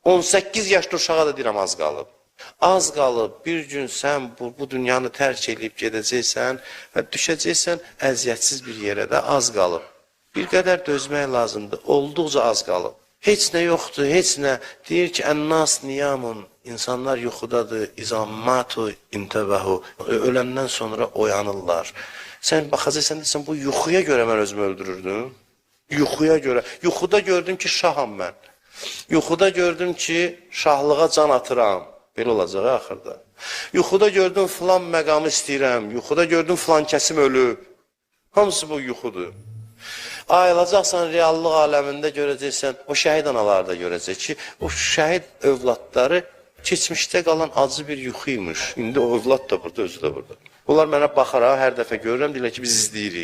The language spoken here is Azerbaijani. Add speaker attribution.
Speaker 1: 18 yaşlı uşağa da deyirəm az qalıb. Az qalıb, bir gün sən bu dünyanı tərk edib gedəcəksən və düşəcəksən əziyyətsiz bir yerə də az qalıb. Bir qədər dözmək lazımdır, olduqca az qalıb. Heç nə yoxdur, heç nə. Deyir ki, ənnas niyamun, insanlar yuxudadır, izammatu intəbəhu, öləndən sonra oyanırlar. Sən baxacaqsan, deyirsən, bu yuxuya görə mən özümü öldürürdüm. Yuxuya görə. Yuxuda gördüm ki, şaham mən. Yuxuda gördüm ki, şahlığa can atıram. Belə olacaq axırda. Yuxuda gördüm filan məqamı istəyirəm. Yuxuda gördüm filan kəsim ölüb. Hamısı bu yuxudur. Ayılacaqsan reallıq aləmində görəcəksən, o şəhid anaları da görəcək ki, o şəhid övladları keçmişdə qalan acı bir yuxuymuş. İndi o övlad da burada, özü də burada. Bunlar mənə baxaraq hər dəfə görürəm, deyirlər ki, biz izləyirik.